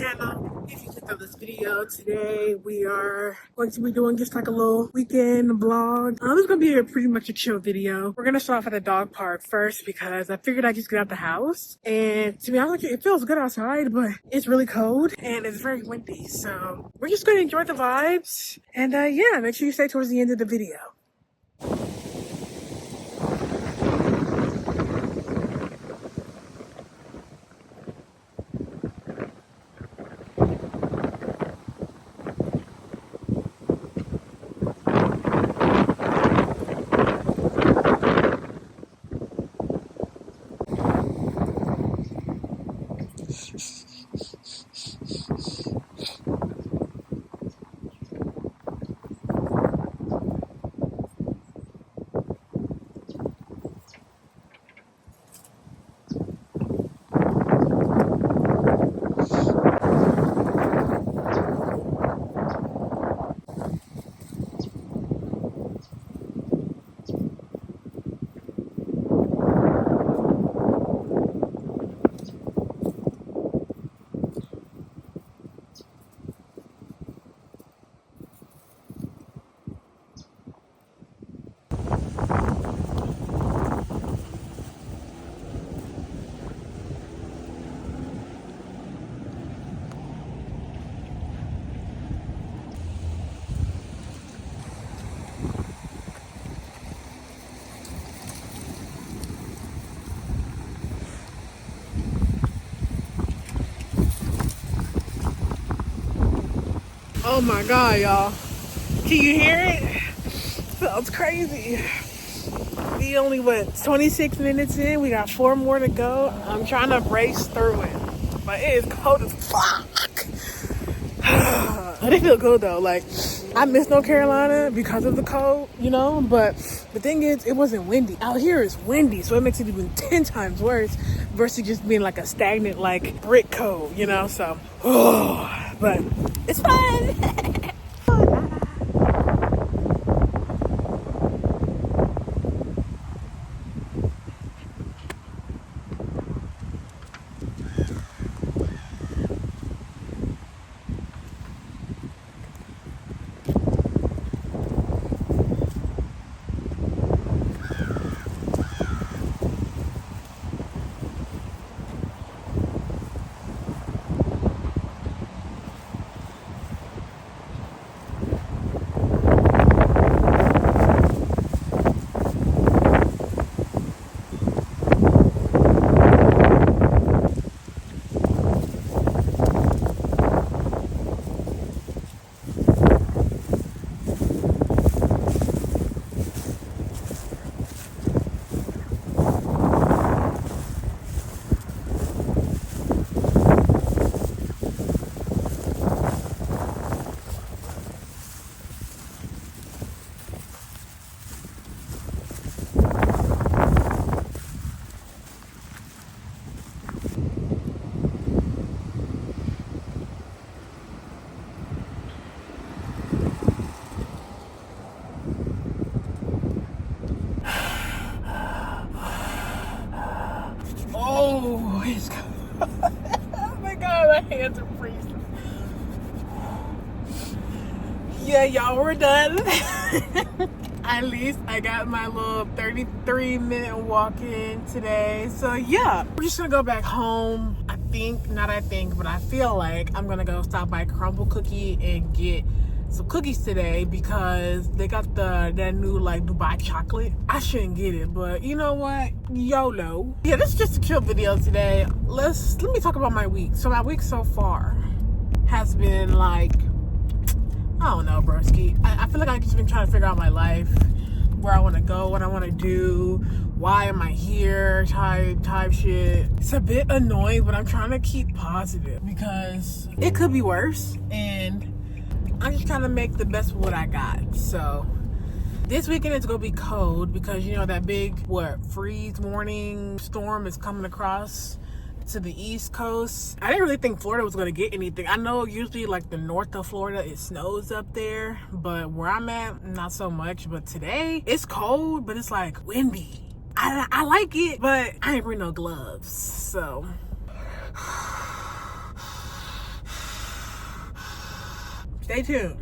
channel. If you clicked on this video today, we are going to be doing just like a little weekend vlog. It's gonna be pretty much a chill video. We're gonna start off at the dog park first because I figured I'd just get out the house. And to be honest with you, it feels good outside, but it's really cold and it's very windy. So we're just gonna enjoy the vibes. And yeah, make sure you stay towards the end of the video. Oh my God, y'all. Can you hear it? Sounds crazy. We only went 26 minutes in. We got 4 more to go. I'm trying to race through it. But it is cold as fuck. But it feel good though. Like, I miss North Carolina because of the cold, you know? But the thing is, it wasn't windy. Out here it's windy, so it makes it even 10 times worse versus just being like a stagnant, like, brick cold, you know? So, but it's fun. Oh, it's cold. Oh my God, my hands are freezing. Yeah, y'all, we're done. At least I got my little 33-minute walk in today. So yeah, we're just gonna go back home. But I feel like I'm gonna go stop by Crumbl Cookie and get some cookies today because they got that new like Dubai chocolate. I shouldn't get it, but you know what? YOLO. Yeah, this is just a chill video today. Let me talk about my week. So my week so far has been like, I don't know, broski. I feel like I've just been trying to figure out my life, where I want to go, what I want to do, why am I here, type shit. It's a bit annoying, but I'm trying to keep positive because it could be worse, and I'm just trying to make the best of what I got. So this weekend it's gonna be cold because you know that big freeze warning storm is coming across to the East Coast. I didn't really think Florida was gonna get anything. I know usually like the north of Florida, it snows up there, but where I'm at, not so much. But today, it's cold, but it's like windy. I like it, but I ain't bring no gloves, so. Stay tuned.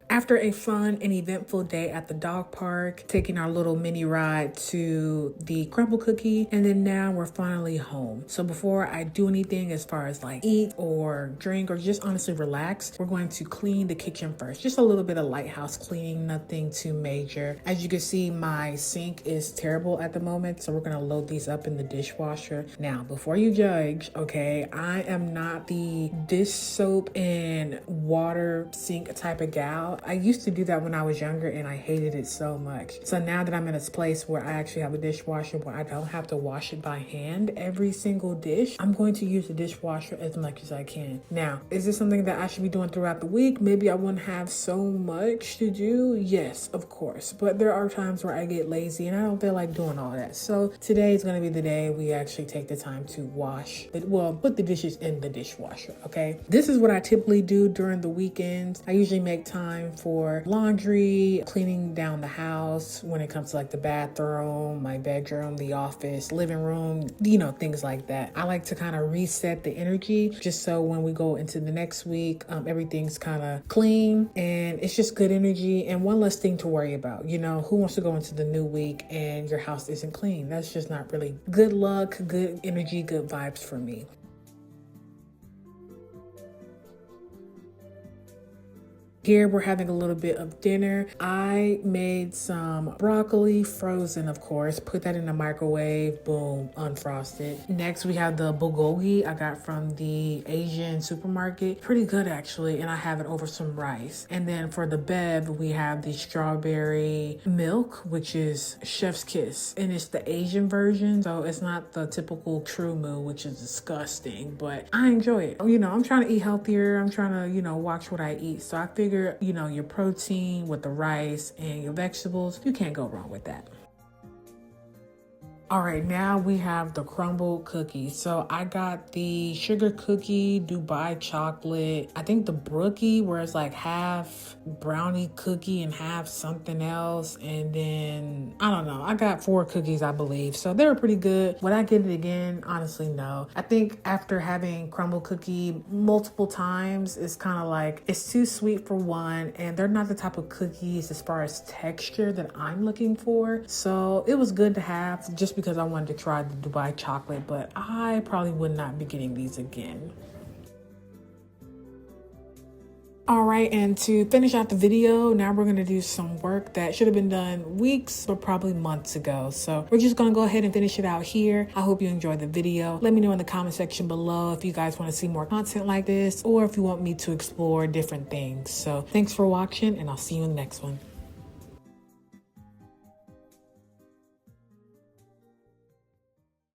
After a fun and eventful day at the dog park, taking our little mini ride to the Crumbl cookie, and then now we're finally home. So before I do anything as far as like eat or drink or just honestly relax, we're going to clean the kitchen first. Just a little bit of lighthouse cleaning, nothing too major. As you can see, my sink is terrible at the moment, so we're gonna load these up in the dishwasher. Now, before you judge, okay, I am not the dish soap and water sink type of gal. I used to do that when I was younger and I hated it so much. So now that I'm in a place where I actually have a dishwasher where I don't have to wash it by hand every single dish, I'm going to use the dishwasher as much as I can. Now, is this something that I should be doing throughout the week? Maybe I wouldn't have so much to do. Yes, of course. But there are times where I get lazy and I don't feel like doing all that. So today is going to be the day we actually take the time to put the dishes in the dishwasher, okay? This is what I typically do during the weekends. I usually make time for laundry, cleaning down the house when it comes to like the bathroom, my bedroom, the office, living room, things like that. I like to kind of reset the energy just so when we go into the next week, everything's kind of clean and it's just good energy and one less thing to worry about. Who wants to go into the new week and your house isn't clean? That's just not really good luck, good energy, good vibes for me. Here we're having a little bit of dinner. I made some broccoli, frozen of course, put that in the microwave, boom, unfrosted. Next we have the bulgogi I got from the Asian supermarket. Pretty good actually, and I have it over some rice. And then for the bev, we have the strawberry milk, which is chef's kiss. And it's the Asian version, so it's not the typical true moo, which is disgusting, but I enjoy it. I'm trying to eat healthier. I'm trying to, watch what I eat. So I figure, your protein with the rice and your vegetables, you can't go wrong with that. All right, now we have the Crumbl cookie. So I got the sugar cookie, Dubai chocolate, I think the brookie where it's like half brownie cookie and half something else. And then, I don't know, I got 4 cookies, I believe. So they were pretty good. Would I get it again? Honestly, no. I think after having Crumbl cookie multiple times, it's kind of like, it's too sweet for one, and they're not the type of cookies as far as texture that I'm looking for. So it was good to have just because I wanted to try the Dubai chocolate, but I probably would not be getting these again. All right, and to finish out the video, now we're gonna do some work that should have been done weeks, but probably months ago. So we're just gonna go ahead and finish it out here. I hope you enjoyed the video. Let me know in the comment section below if you guys wanna see more content like this, or if you want me to explore different things. So thanks for watching, and I'll see you in the next one.